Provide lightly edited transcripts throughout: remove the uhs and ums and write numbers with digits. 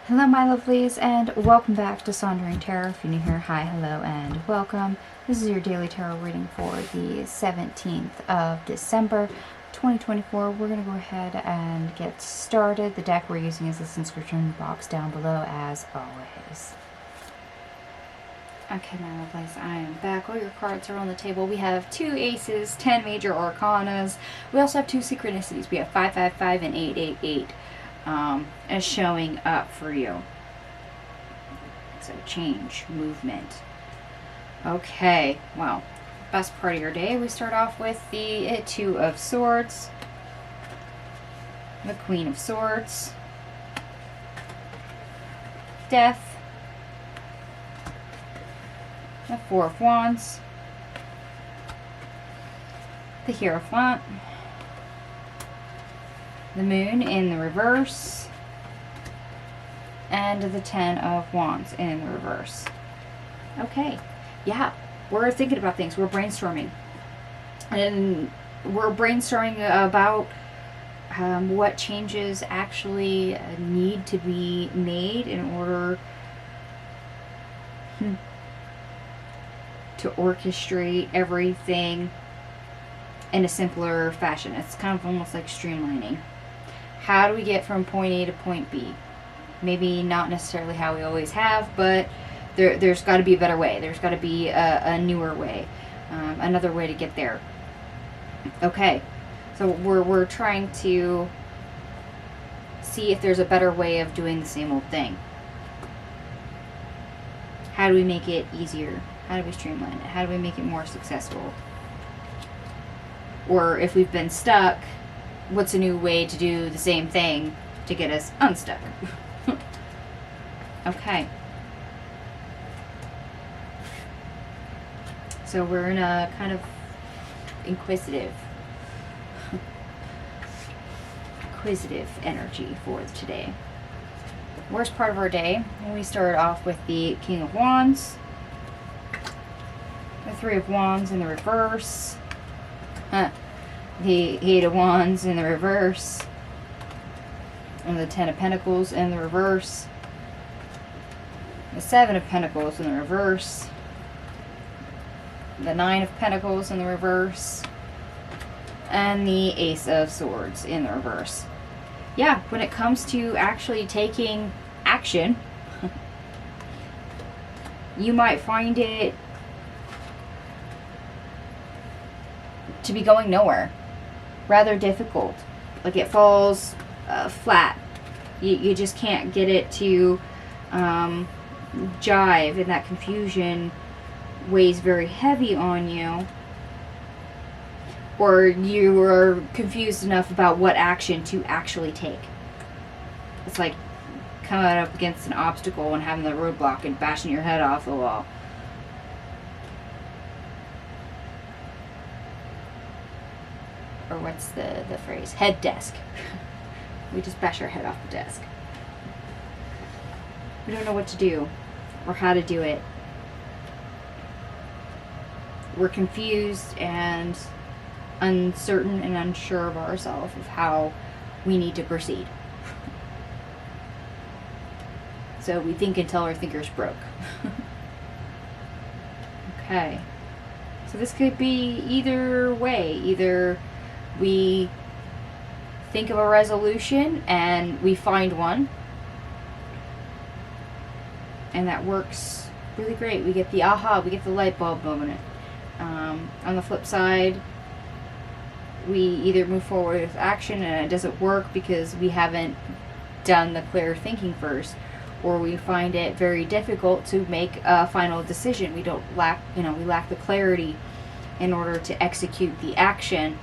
Hello my lovelies, and welcome back to Sondering Tarot. If you're new here, hi, hello, and welcome. This is your daily tarot reading for the 17th of December 2024. We're going to go ahead and get started. The deck we're using is this inscription box down below as always. Okay, my lovelies, I am back. All your cards are on the table. We have 2 aces, 10 major arcanas. We also have 2 synchronicities. We have 555 and 888. As showing up for you. So change, movement. Okay, well, best part of your day. We start off with the 2 of Swords, the Queen of Swords, Death, the 4 of Wands, the Hierophant, the Moon in the reverse, and the 10 of Wands in the reverse. Okay, yeah, we're thinking about things. We're brainstorming. And we're brainstorming about what changes actually need to be made in order to orchestrate everything in a simpler fashion. It's kind of almost like streamlining. How do we get from point A to point B? Maybe not necessarily how we always have, but there's got to be a better way. There's got to be a newer way, another way to get there. Okay, so we're trying to see if there's a better way of doing the same old thing. How do we make it easier? How do we streamline it? How do we make it more successful? Or if we've been stuck, what's a new way to do the same thing to get us unstuck? Okay. So we're in a kind of inquisitive energy for today. Worst part of our day, we start off with the King of Wands, the 3 of Wands in the reverse, the 8 of Wands in the reverse, and the 10 of Pentacles in the reverse, the 7 of Pentacles in the reverse, the 9 of Pentacles in the reverse, and the Ace of Swords in the reverse. Yeah, when it comes to actually taking action, you might find it to be going nowhere. Rather difficult. Like it falls flat. You just can't get it to jive, and that confusion weighs very heavy on you. Or you are confused enough about what action to actually take. It's like coming up against an obstacle and having the roadblock and bashing your head off the wall. Or what's the phrase? Head desk. We just bash our head off the desk. We don't know what to do or how to do it. We're confused and uncertain and unsure of ourselves of how we need to proceed. So we think until our thinkers broke. Okay. So this could be either way. Either we think of a resolution and we find one, and that works really great. We get the aha, we get the light bulb moment. On the flip side, we either move forward with action and it doesn't work because we haven't done the clear thinking first, or we find it very difficult to make a final decision. We lack the clarity in order to execute the action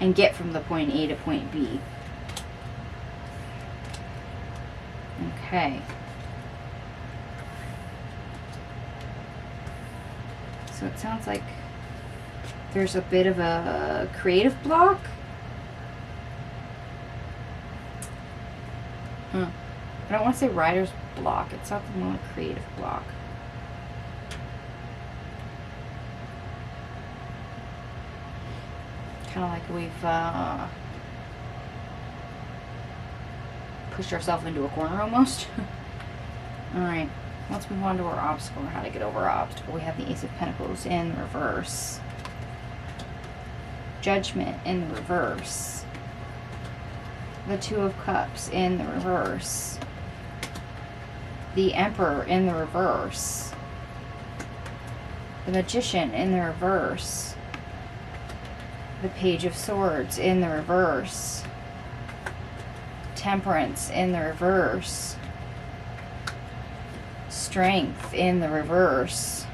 and get from the point A to point B. Okay. So it sounds like there's a bit of a creative block. I don't want to say writer's block. It's not the more creative block. Kind of like we've pushed ourselves into a corner almost. Alright, let's move on to our obstacle, or how to get over our obstacle. We have the Ace of Pentacles in reverse. Judgment in the reverse. The Two of Cups in the reverse. The Emperor in the reverse. The Magician in the reverse. The Page of Swords in the reverse. Temperance in the reverse. Strength in the reverse.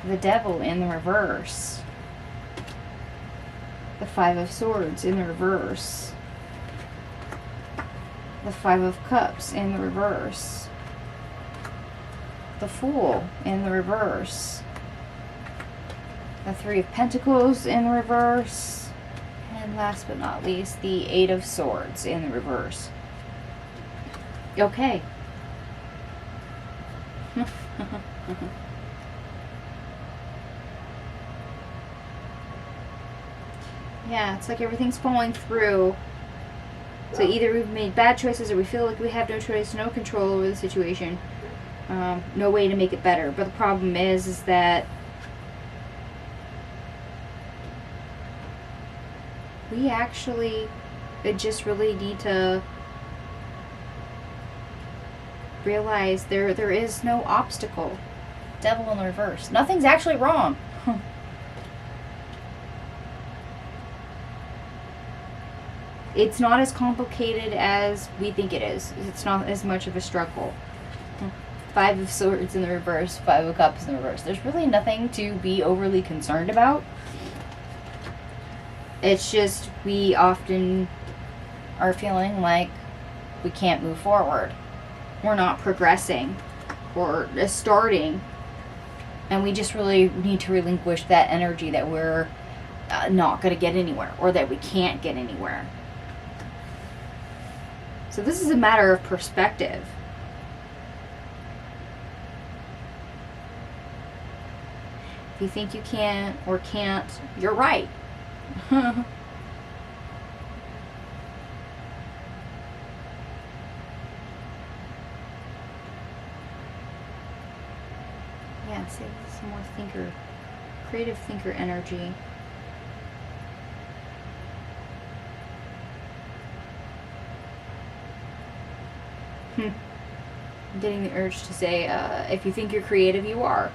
The Devil in the reverse. The Five of Swords in the reverse. The Five of Cups in the reverse. The Fool in the reverse. The Three of Pentacles in the reverse. And last but not least, the Eight of Swords in the reverse. Okay. Yeah, it's like everything's falling through. So either we've made bad choices or we feel like we have no choice, no control over the situation. No way to make it better. But the problem is that we actually just really need to realize there is no obstacle. Devil in the reverse. Nothing's actually wrong. It's not as complicated as we think it is. It's not as much of a struggle. Five of Swords in the reverse, Five of Cups in the reverse. There's really nothing to be overly concerned about. It's just we often are feeling like we can't move forward. We're not progressing or starting. And we just really need to relinquish that energy that we're not going to get anywhere or that we can't get anywhere. So this is a matter of perspective. If you think you can or can't, you're right. Yeah, see, some more thinker, creative thinker energy. I'm getting the urge to say, if you think you're creative, you are.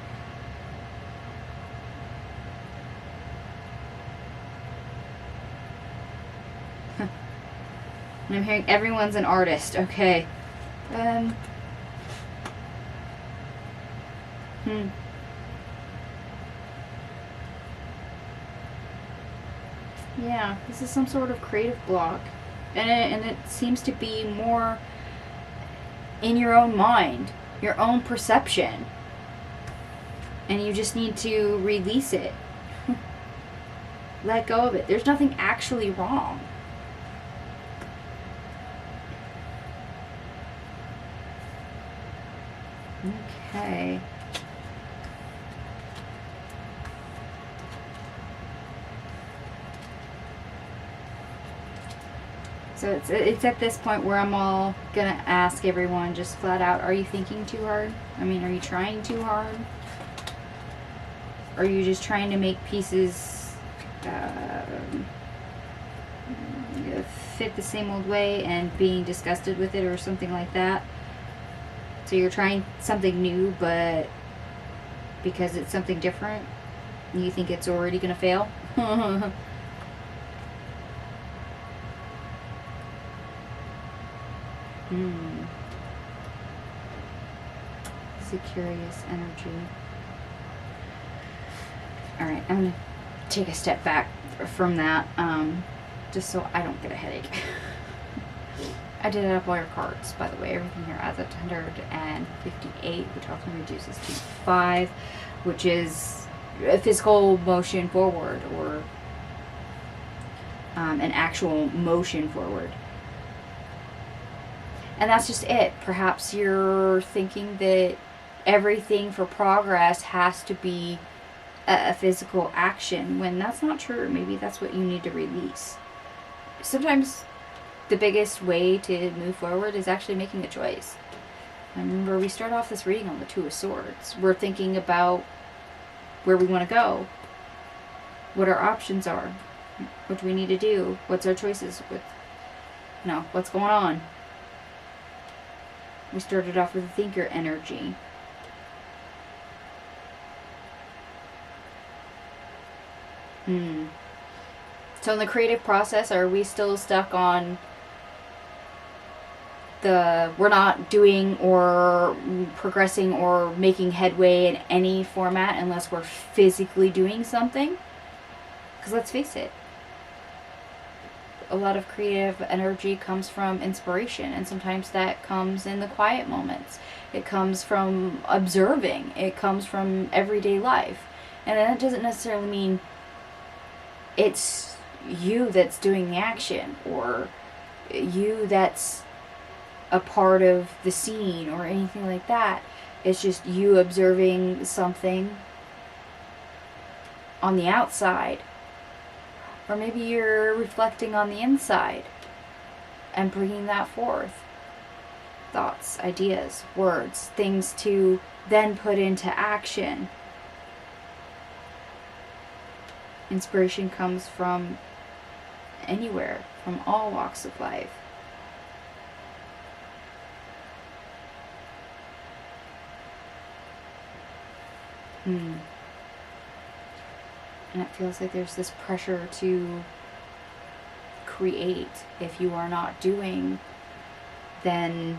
And I'm hearing everyone's an artist. Okay. Yeah, this is some sort of creative block. And it seems to be more in your own mind, your own perception. And you just need to release it. Let go of it. There's nothing actually wrong. Okay. So it's at this point where I'm all gonna ask everyone just flat out, are you thinking too hard? I mean, are you trying too hard? Are you just trying to make pieces fit the same old way and being disgusted with it or something like that? So you're trying something new, but because it's something different, you think it's already gonna fail? It's a curious energy. Alright, I'm going to take a step back from that, just so I don't get a headache. I did up all your cards, by the way. Everything here adds up to 158, which often reduces to 5, which is a physical motion forward, or an actual motion forward. And that's just it. Perhaps you're thinking that everything for progress has to be a physical action, when that's not true. Maybe that's what you need to release. sometimes the biggest way to move forward is actually making a choice. I remember we start off this reading on the Two of Swords. We're thinking about where we want to go, what our options are, what do we need to do, what's our choices with, what's going on. We started off with the thinker energy. So in the creative process, are we still stuck on we're not doing or progressing or making headway in any format unless we're physically doing something? Because let's face it, a lot of creative energy comes from inspiration, and sometimes that comes in the quiet moments. It comes from observing. It comes from everyday life. And that doesn't necessarily mean it's you that's doing the action, or you that's a part of the scene, or anything like that. It's just you observing something on the outside. Or maybe you're reflecting on the inside and bringing that forth. Thoughts, ideas, words, things to then put into action. Inspiration comes from anywhere, from all walks of life. And it feels like there's this pressure to create. If you are not doing, then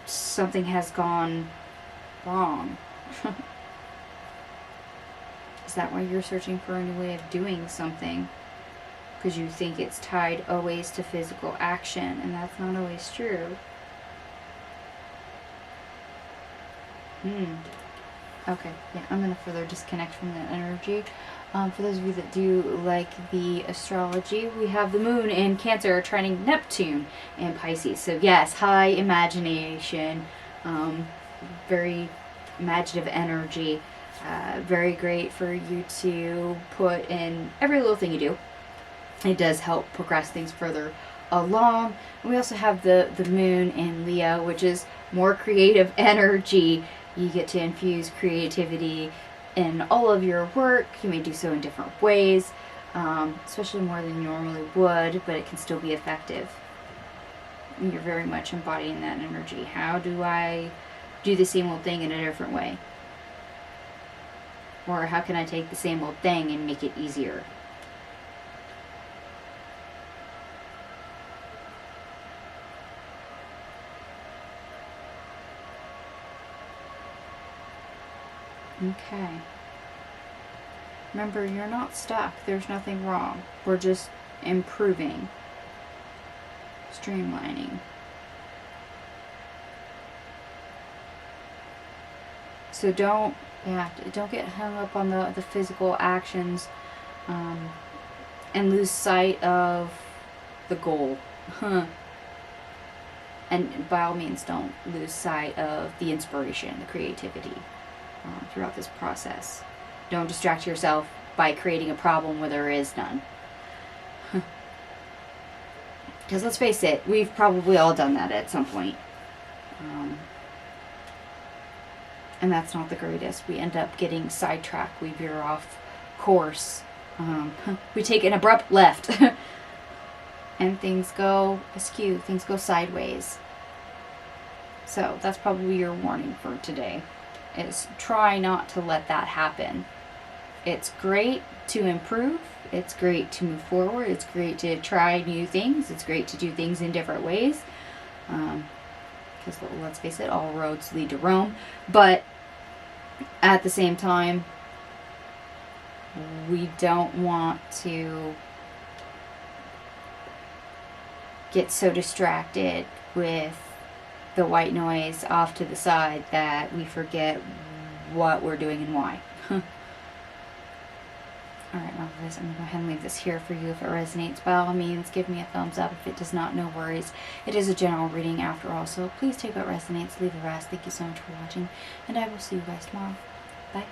something has gone wrong. Is that why you're searching for a new way of doing something? Because you think it's tied always to physical action, and that's not always true. Okay, yeah, I'm going to further disconnect from that energy. For those of you that do like the astrology, we have the moon in Cancer trining Neptune in Pisces. So yes, high imagination, very imaginative energy, very great for you to put in every little thing you do. It does help progress things further along. And we also have the moon in Leo, which is more creative energy. You get to infuse creativity in all of your work. You may do so in different ways, especially more than you normally would, but it can still be effective. And you're very much embodying that energy. How do I do the same old thing in a different way? Or how can I take the same old thing and make it easier? Okay. Remember, you're not stuck. There's nothing wrong. We're just improving, streamlining. So don't get hung up on the physical actions, and lose sight of the goal. And by all means, don't lose sight of the inspiration, the creativity. Throughout this process. Don't distract yourself by creating a problem where there is none. Because let's face it, we've probably all done that at some point. And that's not the greatest. We end up getting sidetracked. We veer off course. We take an abrupt left. And things go askew. Things go sideways. So that's probably your warning for today. Is try not to let that happen. It's great to improve. It's great to move forward. It's great to try new things. It's great to do things in different ways. Because let's face it, all roads lead to Rome. But at the same time, we don't want to get so distracted with the white noise off to the side that we forget what we're doing and why. Alright, well, I'm going to go ahead and leave this here for you. If it resonates, by all means, give me a thumbs up. If it does not, no worries. It is a general reading after all, so please take what resonates, leave the rest. Thank you so much for watching, and I will see you guys tomorrow. Bye.